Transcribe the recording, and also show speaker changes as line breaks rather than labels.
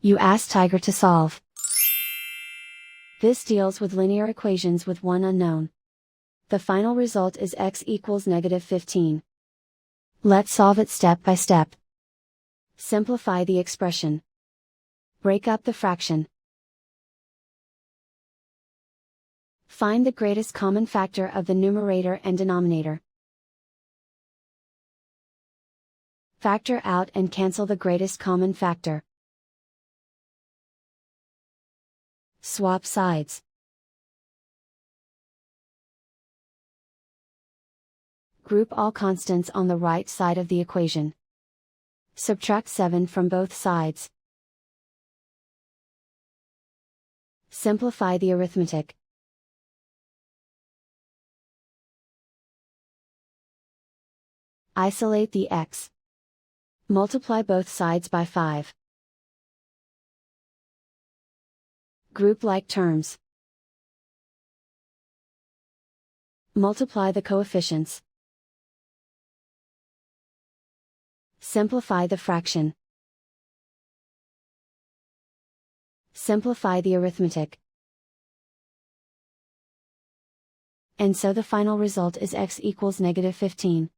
You ask Tiger to solve. This deals with linear equations with one unknown. The final result is x equals -15. Let's solve it step by step. Simplify the expression. Break up the fraction. Find the greatest common factor of the numerator and denominator. Factor out and cancel the greatest common factor. Swap sides. Group all constants on the right side of the equation. Subtract 7 from both sides. Simplify the arithmetic. Isolate the x. Multiply both sides by 5. Group like terms. Multiply the coefficients. Simplify the fraction. Simplify the arithmetic. And so the final result is x equals -15.